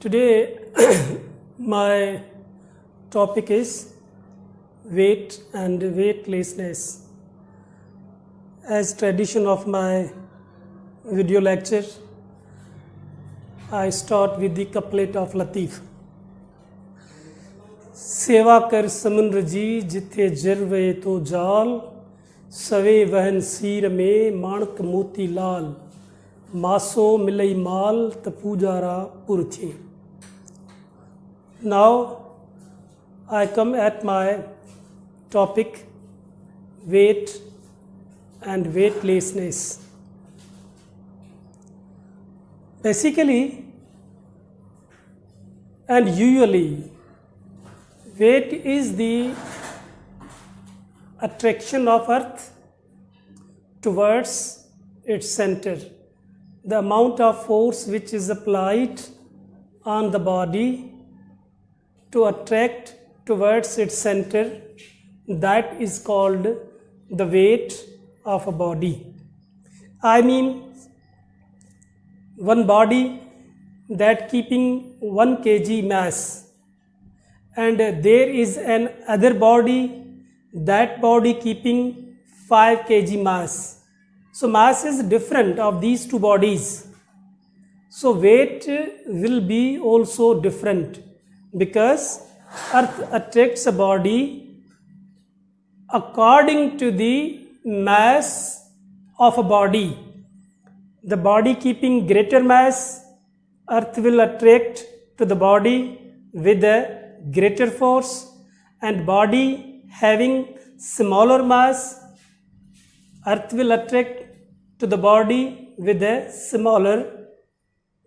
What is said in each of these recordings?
Today, my topic is weight and weightlessness. As tradition of my video lecture, I start with the couplet of Latif. सेवा कर समुद्र जी जिथे जरवे तो जाल सवे वहन सीर में माणक मोती लाल मासो मिलई माल तपूजारा Purthi. Now I come at my topic weight and weightlessness. Basically and usually weight is the attraction of earth towards its center. The amount of force which is applied on the body to attract towards its center, that is called the weight of a body. I mean, one body that keeping 1 kg mass, and there is an other body, that body keeping 5 kg mass. So mass is different of these two bodies. So weight will be also different because earth attracts a body according to the mass of a body. The body keeping greater mass, earth will attract to the body with a greater force, and body having smaller mass, earth will attract to the body with a smaller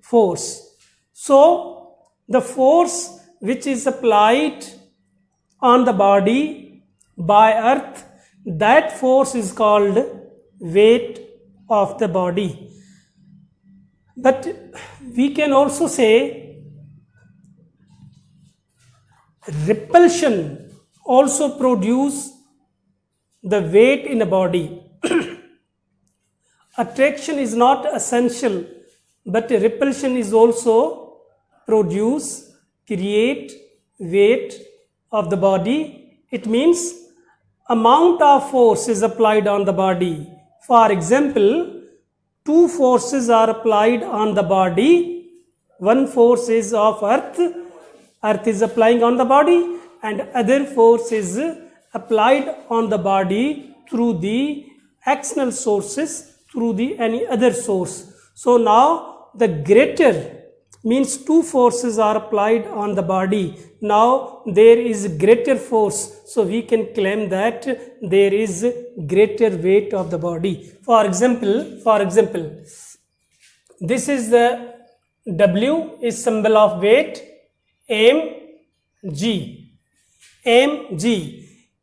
force. So the force which is applied on the body by earth, that force is called weight of the body. But we can also say repulsion also produce the weight in a body. Attraction is not essential, but repulsion is also create weight of the body. It means amount of force is applied on the body. For example, two forces are applied on the body. One force is of earth is applying on the body, and other force is applied on the body through the external sources, through the any other source. So now the greater means two forces are applied on the body. Now there is greater force, so we can claim that there is greater weight of the body. For example, this is the W is symbol of weight, mg.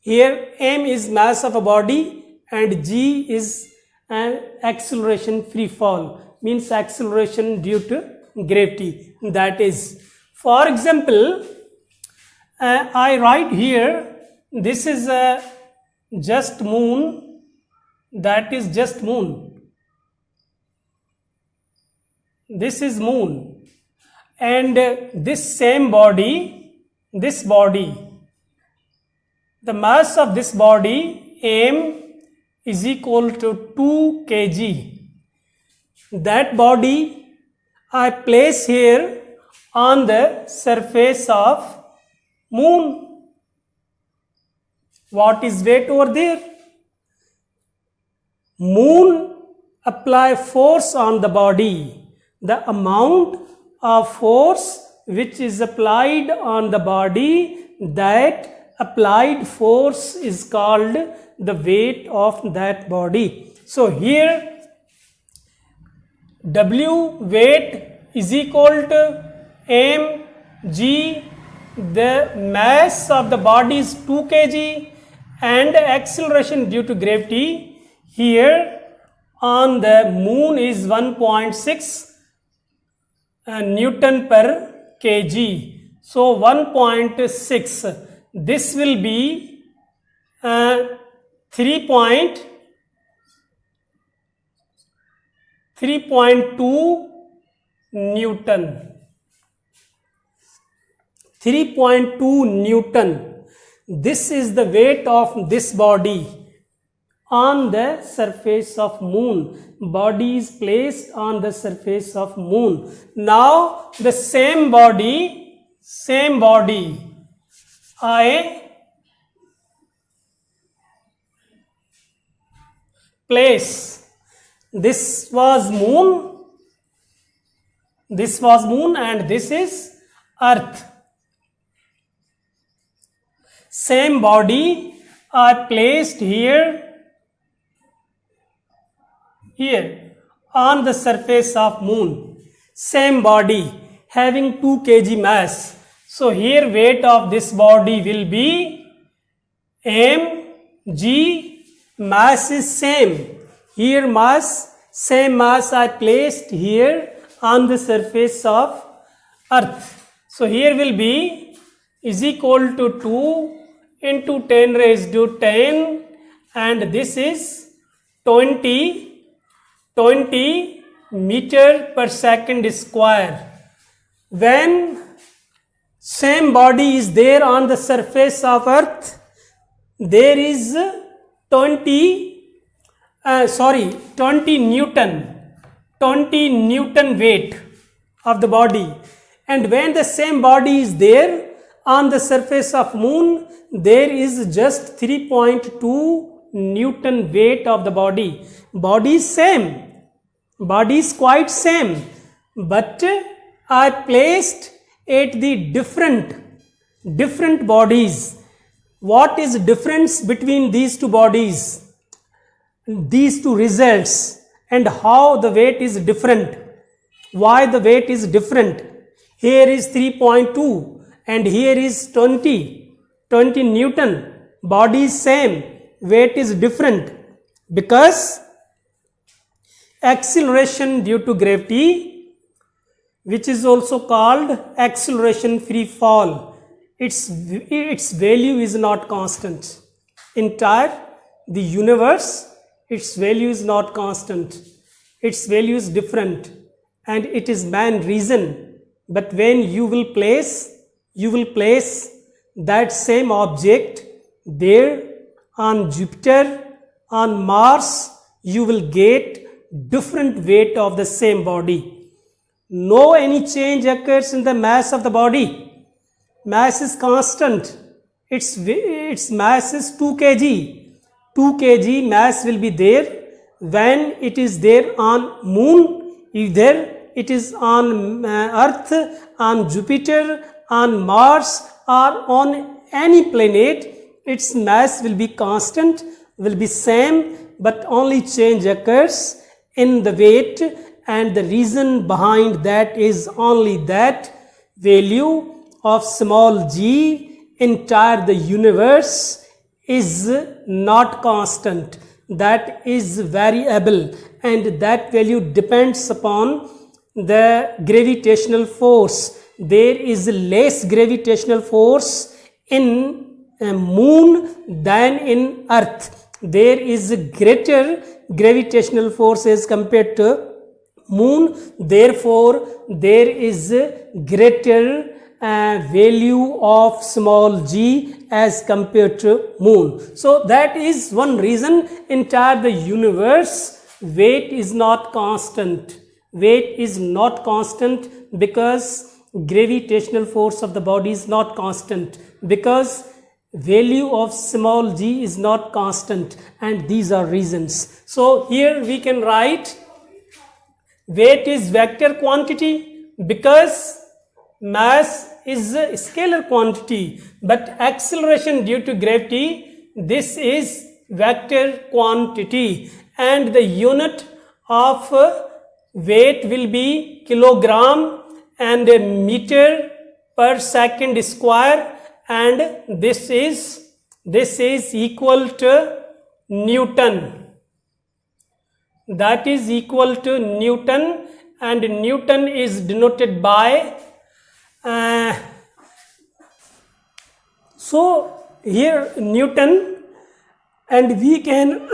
Here m is mass of a body and g is an acceleration free fall, means acceleration due to gravity. That is, for example, I write here, this is a just moon, that is just moon. This is moon, and this same body, the mass of this body m is equal to 2 kg. That body I place here on the surface of moon. What is weight over there? Moon apply force on the body. The amount of force which is applied on the body, that applied force is called the weight of that body. So here W weight is equal to mg, the mass of the body is 2 kg and acceleration due to gravity here on the moon is 1.6 Newton per kg. So 1.6, this will be 3.2 Newton. 3.2 Newton. This is the weight of this body on the surface of moon. Body is placed on the surface of moon. Now the same body I place. This was moon and this is earth. Same body I placed here on the surface of moon. Same body having 2 kg mass. So here weight of this body will be mg. Mass is same. Here mass, same mass I placed here on the surface of earth. So here will be is equal to 2 into 10 raised to 10, and this is 20 meter per second square. When same body is there on the surface of earth, there is 20 Newton weight of the body, and when the same body is there on the surface of moon, there is just 3.2 Newton weight of the body. Body is same, body is quite same, but I placed at the different bodies. What is difference between these two bodies, these two results, and how the weight is different? Why the weight is different? Here is 3.2 and here is 20 Newton. Body is same, weight is different, because acceleration due to gravity, which is also called acceleration free fall, its value is not constant. Entire the universe, its value is not constant, its value is different, and it is man reason. But when you will place that same object there on Jupiter, on Mars, you will get different weight of the same body. No any change occurs in the mass of the body. Mass is constant. Its mass is 2 kg. 2 kg mass will be there when it is there on moon, either it is on earth, on Jupiter, on Mars, or on any planet. Its mass will be constant, will be same, but only change occurs in the weight, and the reason behind that is only that value of small g. Entire the universe is not constant, that is variable, and that value depends upon the gravitational force. There is less gravitational force in moon than in earth. There is greater gravitational force as compared to moon, therefore there is greater value of small g as compared to moon. So that is one reason entire the universe weight is not constant. Weight is not constant because gravitational force of the body is not constant, because value of small g is not constant, and these are reasons. So here we can write weight is vector quantity because mass is a scalar quantity, but acceleration due to gravity, this is vector quantity, and the unit of weight will be kilogram and meter per second square, and this is equal to Newton. That is equal to Newton, and Newton is denoted by so here Newton, and we can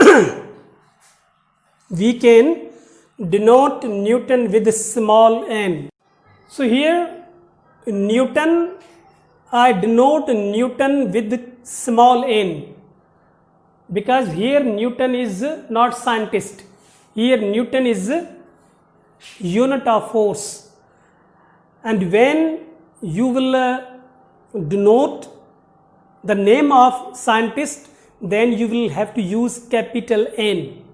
denote Newton with small n. So here Newton I denote Newton with small n, because here Newton is not scientist. Here Newton is unit of force. And when you will denote the name of scientist, then you will have to use capital N.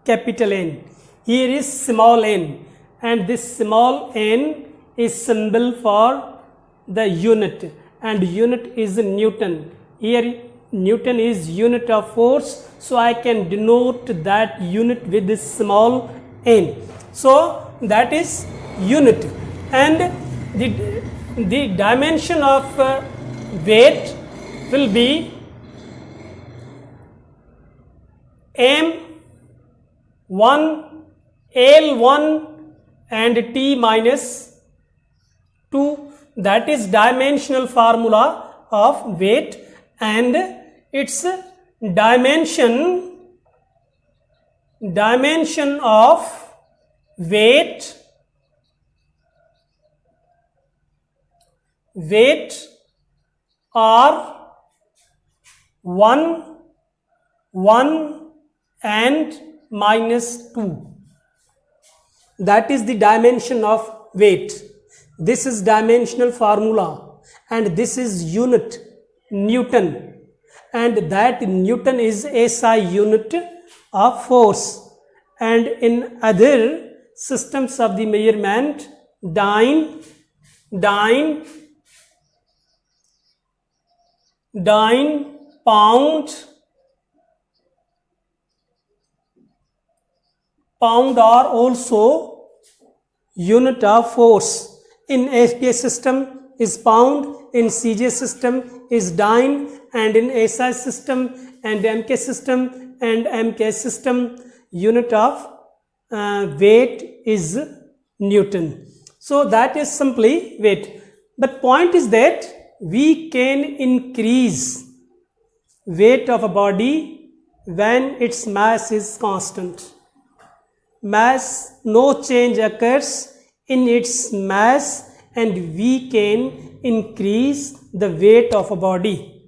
Capital N. Here is small n, and this small n is symbol for the unit, and unit is Newton. Here Newton is unit of force, so I can denote that unit with this small n. So that is unit. And the dimension of weight will be m1, L1 and T minus 2. That is dimensional formula of weight, and its dimension of weight are 1, 1 and minus 2. That is the dimension of weight. This is dimensional formula, and this is unit Newton, and that Newton is SI unit of force. And in other systems of the measurement, dyne, pound are also unit of force. In FPA system is pound, in CJ system is dyne, and in SI system and MK system and MK system, unit of weight is Newton. So that is simply weight. But point is that we can increase weight of a body when its mass is constant. Mass, no change occurs in its mass, and we can increase the weight of a body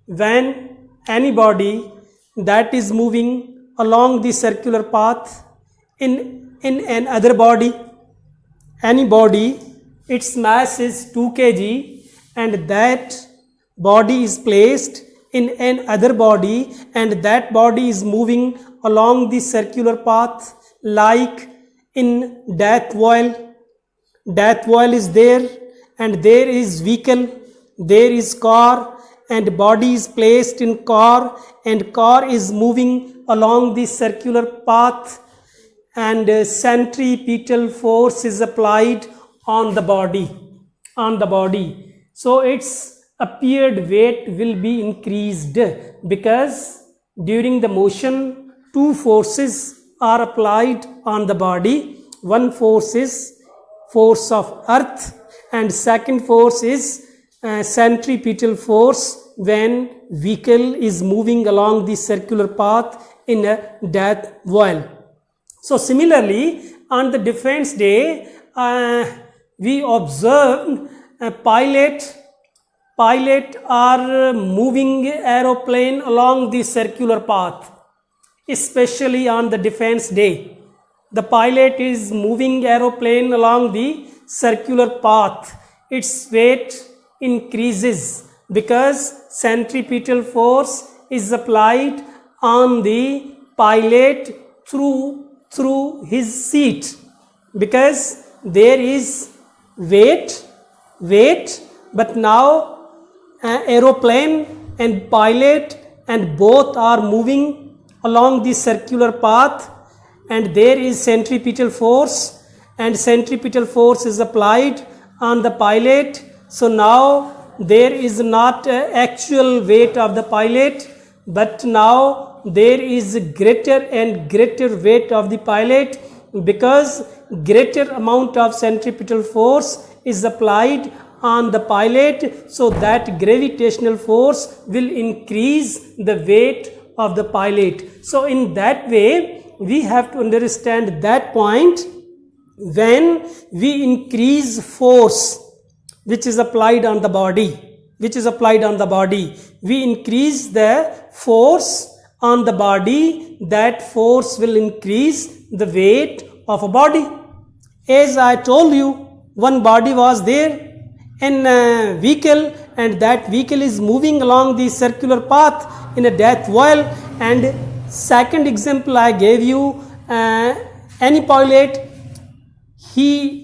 when any body that is moving along the circular path in another body, any body, its mass is 2 kg, and that body is placed in another body, and that body is moving along the circular path, like in death well. Death well is there, and there is vehicle, there is car, and body is placed in car, and car is moving along the circular path, and centripetal force is applied on the body. So its appeared weight will be increased, because during the motion two forces are applied on the body. One force is force of earth, and second force is centripetal force when vehicle is moving along the circular path in a death well. So similarly, on the Defense Day, we observed pilot are moving aeroplane along the circular path, especially on the Defense Day. The pilot is moving aeroplane along the circular path. Its weight increases because centripetal force is applied on the pilot through his seat, because there is weight, but now aeroplane and pilot and both are moving along the circular path, and there is centripetal force, and centripetal force is applied on the pilot. So now there is not actual weight of the pilot, but now there is greater and greater weight of the pilot, because greater amount of centripetal force is applied on the pilot, so that gravitational force will increase the weight of the pilot. So in that way, we have to understand that point. When we increase force which is applied on the body, we increase the force on the body, that force will increase the weight of a body. As I told you, one body was there in a vehicle, and that vehicle is moving along the circular path in a death well. And second example I gave you, any pilot, he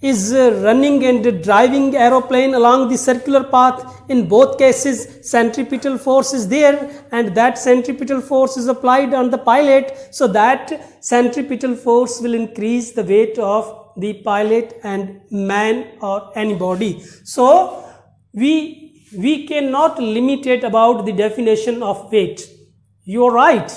is running and driving aeroplane along the circular path. In both cases centripetal force is there, and that centripetal force is applied on the pilot, so that centripetal force will increase the weight of the pilot and man or anybody. So we cannot limit it about the definition of weight. You're right,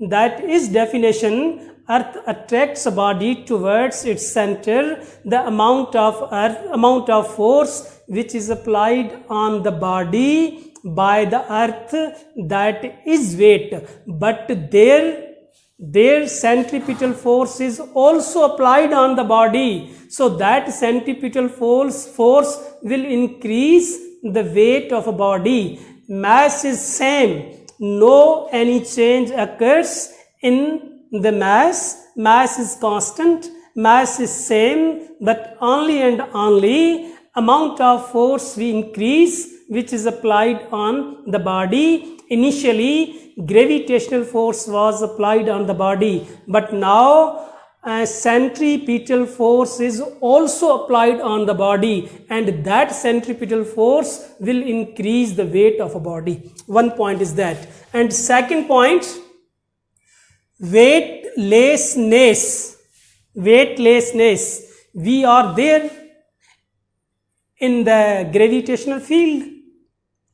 that is definition. Earth attracts a body towards its center. The amount of force which is applied on the body by the earth, that is weight. But their centripetal force is also applied on the body, so that centripetal force will increase the weight of a body. Mass is same, no any change occurs in the mass is constant, mass is same, but only and only amount of force we increase which is applied on the body. Initially gravitational force was applied on the body, but now centripetal force is also applied on the body, and that centripetal force will increase the weight of a body. One point is that. And second point, weightlessness. We are there in the gravitational field.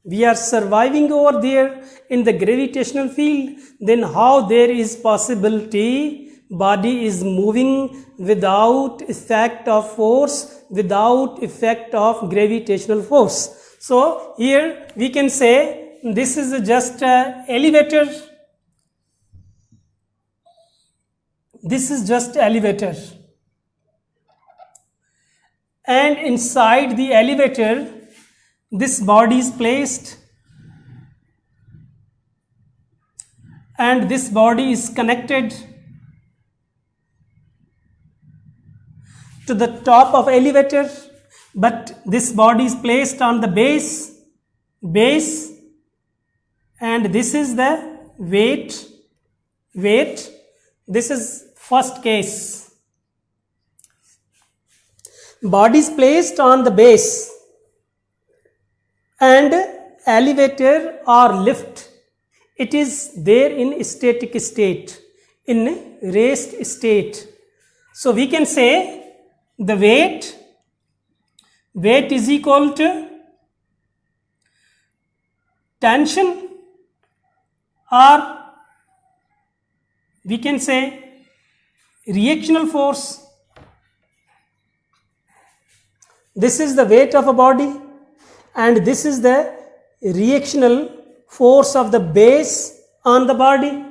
We are surviving over there in the gravitational field. Then how there is possibility body is moving without effect of force, without effect of gravitational force? So here we can say this is just an elevator. This is just elevator, and inside the elevator this body is placed, and this body is connected to the top of elevator, but this body is placed on the base, and this is the weight. This is first case. Body is placed on the base, and elevator or lift, it is there in static state, in rest state. So we can say the weight is equal to tension, or we can say reactional force. This is the weight of a body, and this is the reactional force of the base on the body.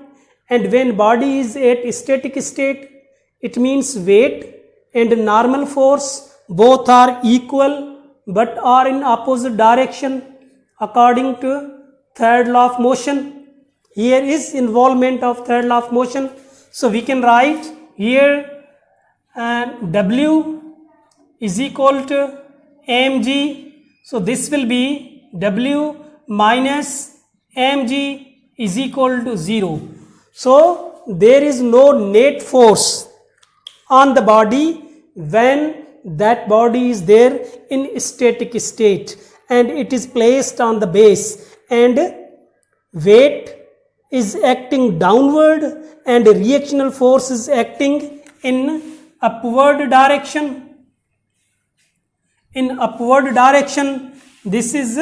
And when body is at static state, it means weight and normal force both are equal but are in opposite direction according to third law of motion. Here is involvement of third law of motion. So we can write here W is equal to mg. So this will be W minus mg is equal to 0. So there is no net force on the body when that body is there in static state and it is placed on the base, and weight is acting downward and reactional force is acting in upward direction. In upward direction, this is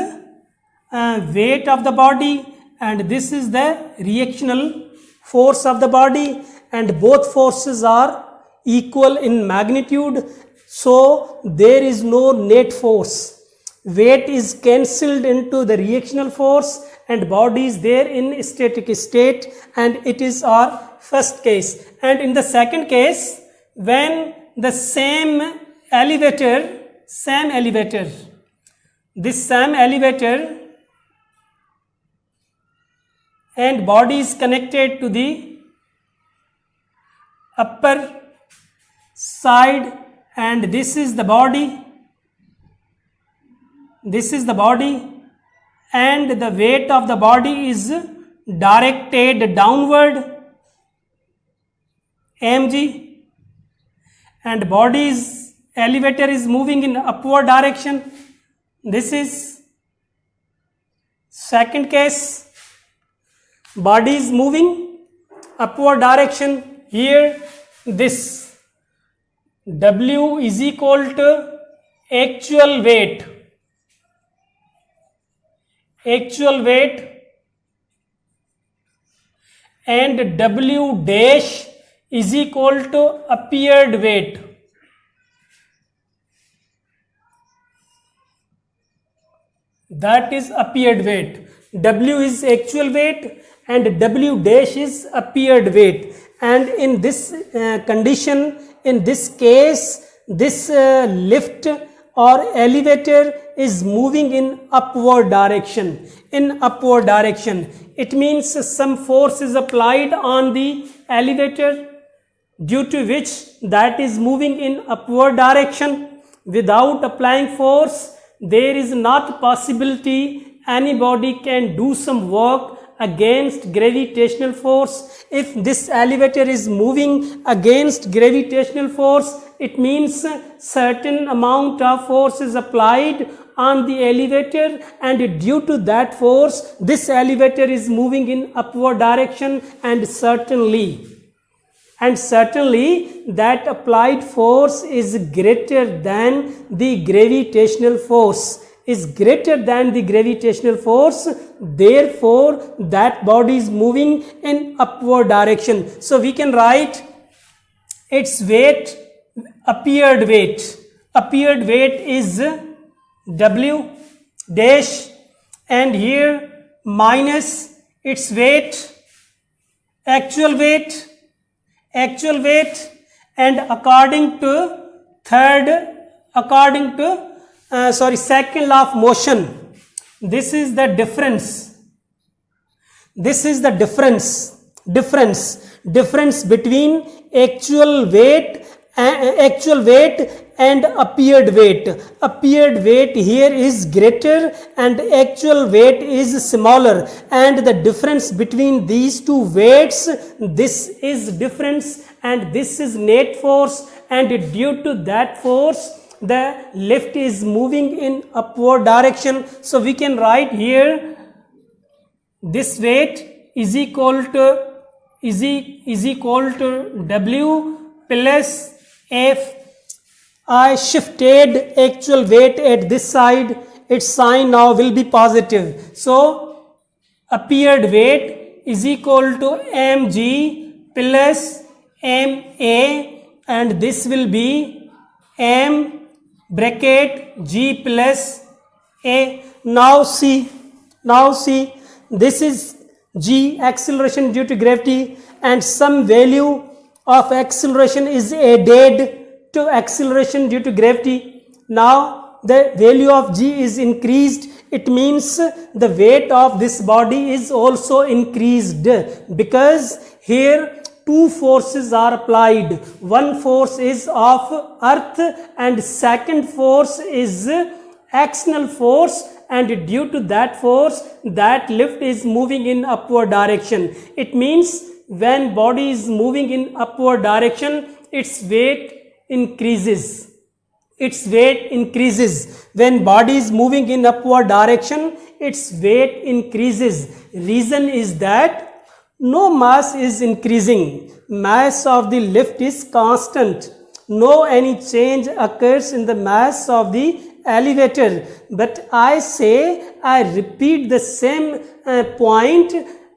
weight of the body and this is the reactional force of the body, and both forces are equal in magnitude. So there is no net force. Weight is cancelled into the reactional force and body is there in static state, and it is our first case. And in the second case, when the same elevator this same elevator and body is connected to the upper side, and this is the body, and the weight of the body is directed downward, mg, and body's elevator is moving in upward direction. This is second case. Body is moving upward direction. Here this W is equal to actual weight, and W dash is equal to appeared weight. That is appeared weight. W is actual weight and W dash is appeared weight. And in this condition, in this case, this lift or elevator is moving in upward direction. It means some force is applied on the elevator, due to which that is moving in upward direction. Without applying force, there is not possibility anybody can do some work against gravitational force. If this elevator is moving against gravitational force, it means certain amount of force is applied on the elevator, and due to that force, this elevator is moving in upward direction, and certainly that applied force is greater than the gravitational force, therefore that body is moving in upward direction. So we can write its weight, appeared weight is W dash, and here minus its weight, actual weight, and according to second law of motion, this is the difference between actual weight and appeared weight. Appeared weight here is greater and actual weight is smaller, and the difference between these two weights, this is difference and this is net force, and due to that force the lift is moving in upward direction. So we can write here this weight is equal to W plus F. I shifted actual weight at this side, its sign now will be positive. So appeared weight is equal to mg plus ma, and this will be m bracket g plus a. Now see, this is g, acceleration due to gravity, and some value of acceleration is added to acceleration due to gravity. Now the value of g is increased. It means the weight of this body is also increased, because here two forces are applied. One force is of earth and second force is external force, and due to that force that lift is moving in upward direction. It means when body is moving in upward direction, its weight increases. When body is moving in upward direction, its weight increases. Reason is that no mass is increasing. Mass of the lift is constant. No any change occurs in the mass of the elevator. But I repeat the same point.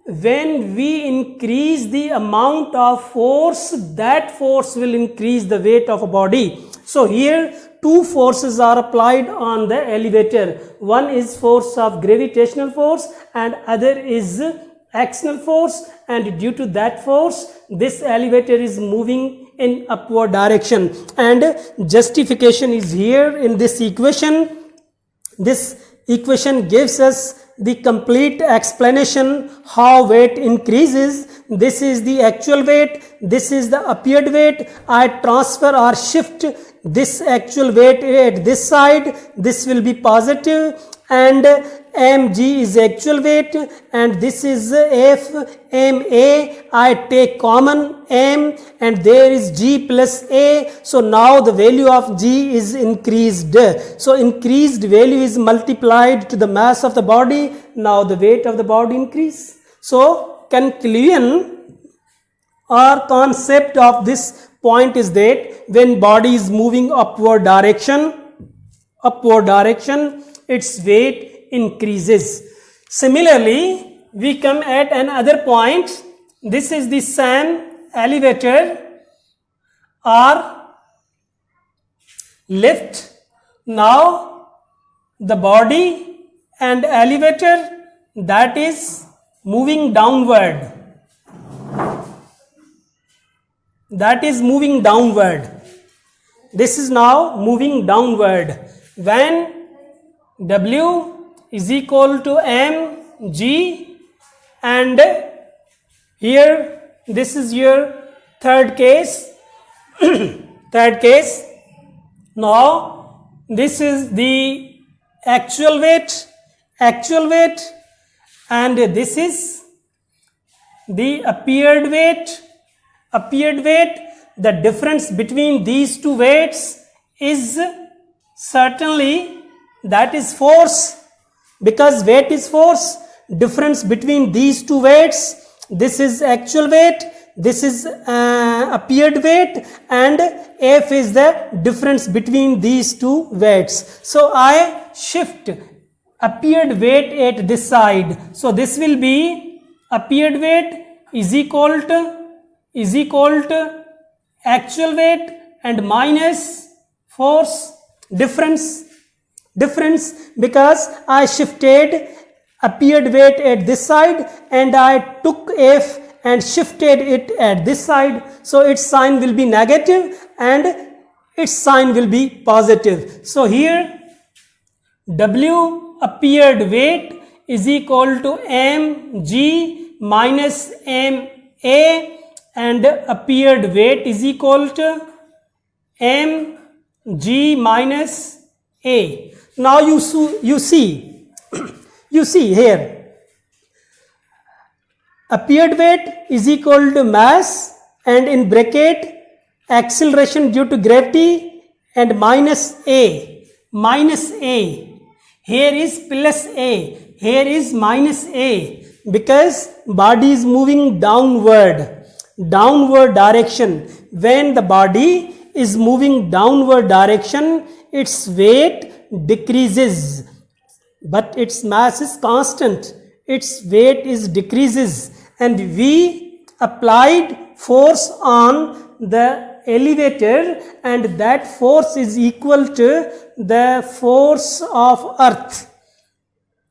When we increase the amount of force, that force will increase the weight of a body. So here two forces are applied on the elevator. One is force of gravitational force and other is external force, and due to that force this elevator is moving in upward direction. And justification is here in this equation. This equation gives us the complete explanation how weight increases. This is the actual weight, this is the appeared weight. I transfer or shift this actual weight at this side, this will be positive, and mg is actual weight, and this is f ma. I take common m, and there is g plus a. So now the value of g is increased. So increased value is multiplied to the mass of the body. Now the weight of the body increase. So conclusion or concept of this point is that when body is moving upward direction, its weight increases. Similarly, we come at another point. This is the same elevator or lift. Now the body and elevator, that is moving downward. This is now moving downward. When W is equal to mg, and here this is your third case. Now this is the actual weight, and this is the appeared weight. The difference between these two weights is certainly, that is force, because weight is force. Difference between these two weights, this is actual weight, this is appeared weight, and F is the difference between these two weights. So I shift appeared weight at this side. So this will be appeared weight is equal to actual weight and minus force. Difference, because I shifted appeared weight at this side and I took F and shifted it at this side. So its sign will be negative and its sign will be positive. So here W appeared weight is equal to mg minus ma, and appeared weight is equal to mg minus a. Now you see here, appeared weight is equal to mass, and in bracket acceleration due to gravity, and minus a. Here is plus a, here is minus a, because body is moving downward direction. When the body is moving downward direction, its weight decreases, but its mass is constant. Its weight is decreases, and we applied force on the elevator, and that force is equal to the force of earth.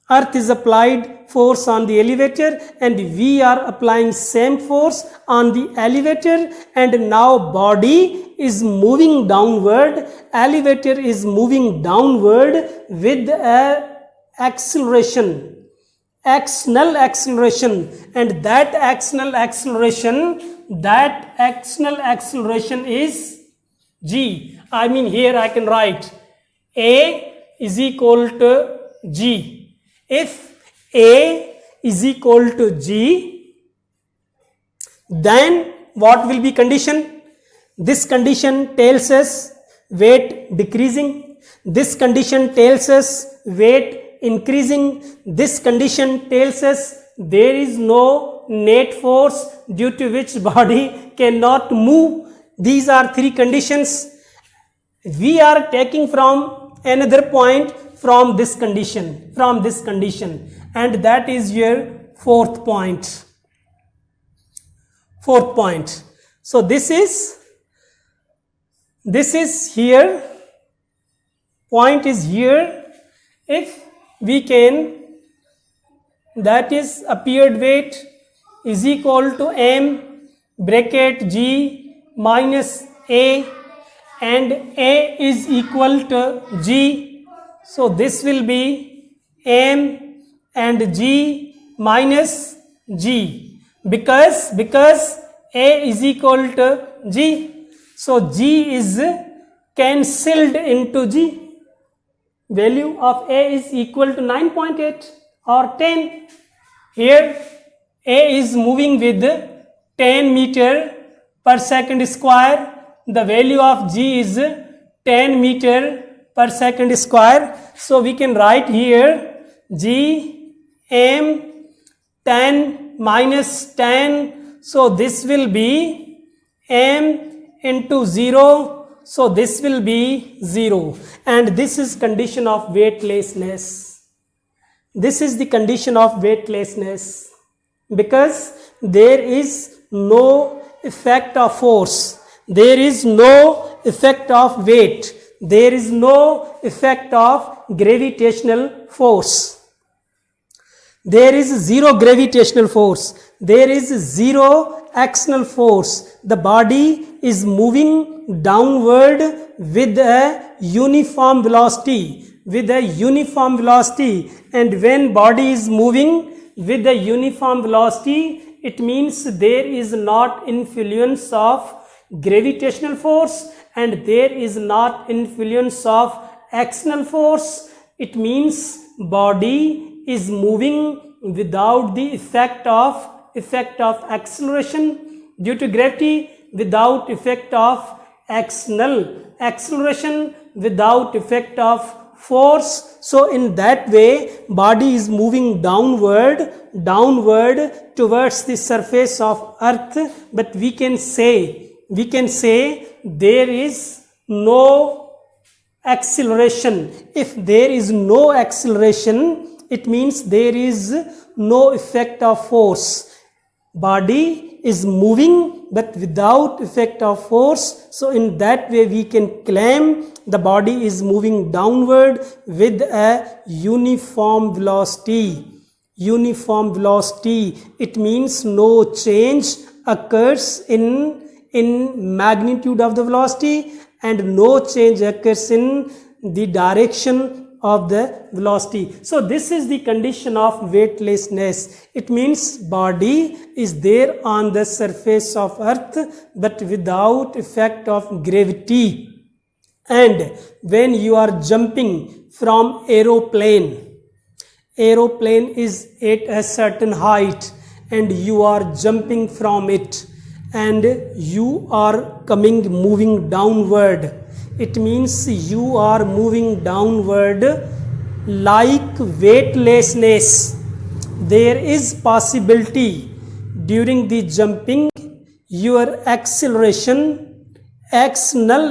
Earth is applied force on the elevator, and we are applying same force on the elevator, and now body is moving downward, elevator is moving downward with a acceleration, axonal acceleration, and that axonal acceleration is g. I mean, here I can write A is equal to g. If A is equal to g, then what will be condition? This condition tells us weight decreasing. This condition tells us weight increasing. This condition tells us there is no net force due to which body cannot move. These are three conditions. We are taking from another point from this condition, and that is your fourth point. So this is here, point is here. If we can, that is appeared weight is equal to m bracket g minus a, and a is equal to g. So this will be m and g minus g, because a is equal to g. So g is cancelled into g. Value of a is equal to 9.8 or 10. Here a is moving with 10 meter per second square. The value of g is 10 meter per second square. So we can write here g m 10 minus 10. So this will be m into 0. So this will be 0. And this is condition of weightlessness. This is the condition of weightlessness, because there is no effect of force, there is no effect of weight, there is no effect of gravitational force. There is zero gravitational force, there is zero actional force. The body is moving downward with a uniform velocity, and when body is moving with a uniform velocity, it means there is not influence of gravitational force and there is not influence of actional force. It means body is moving without the effect of acceleration due to gravity, without effect of external acceleration, without effect of force. So in that way body is moving downward towards the surface of earth. But we can say there is no acceleration. If there is no acceleration, it means there is no effect of force. Body is moving but without effect of force. So in that way we can claim the body is moving downward with a uniform velocity. It means no change occurs in magnitude of the velocity and no change occurs in the direction of the velocity. So this is the condition of weightlessness. It means body is there on the surface of earth but without effect of gravity. And when you are jumping from aeroplane is at a certain height and you are jumping from it and you are moving downward. It means you are moving downward like weightlessness. There is possibility during the jumping your external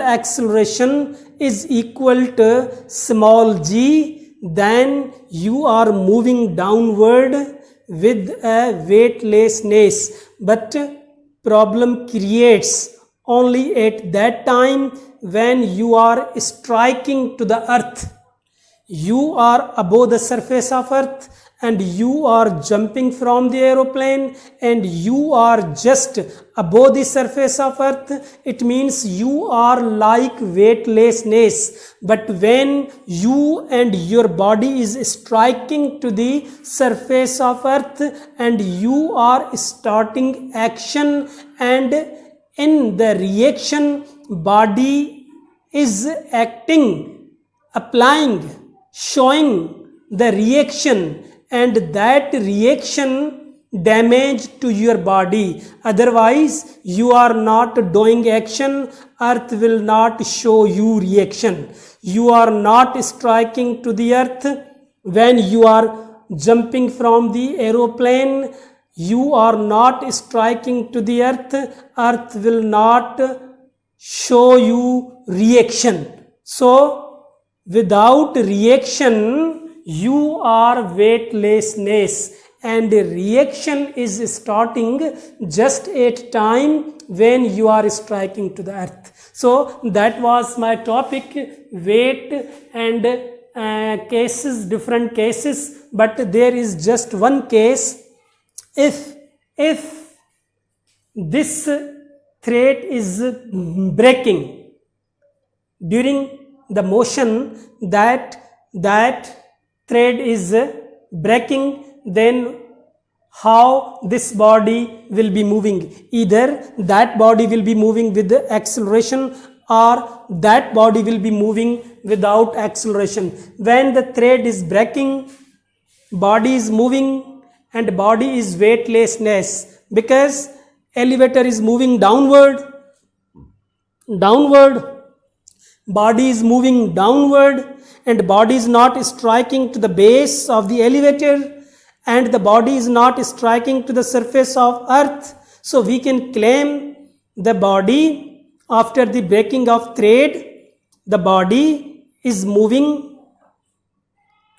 acceleration is equal to small g, then you are moving downward with a weightlessness. But problem creates only at that time when you are striking to the earth. You are above the surface of earth and you are jumping from the aeroplane and you are just above the surface of earth. It means you are like weightlessness. But when you and your body is striking to the surface of earth and you are starting action, and in the reaction body is acting, applying, showing the reaction, and that reaction damage to your body. Otherwise you are not doing action, earth will not show you reaction. You are not striking to the earth. When you are jumping from the aeroplane, you are not striking to the earth, earth will not show you reaction. So without reaction you are weightlessness, and reaction is starting just at time when you are striking to the earth. So that was my topic, weight and cases, different cases. But there is just one case. If this thread is breaking during the motion, that that thread is breaking, then how this body will be moving. Either that body will be moving with the acceleration, or that body will be moving without acceleration. When the thread is breaking, body is moving, and body is weightlessness, because elevator is moving downward, body is moving downward, and body is not striking to the base of the elevator, and the body is not striking to the surface of earth. So we can claim the body, after the breaking of thread, the body is moving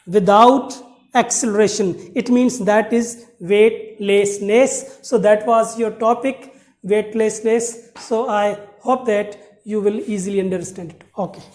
without acceleration. It means that is weightlessness. So that was your topic, weightlessness. So I hope that you will easily understand it. Okay.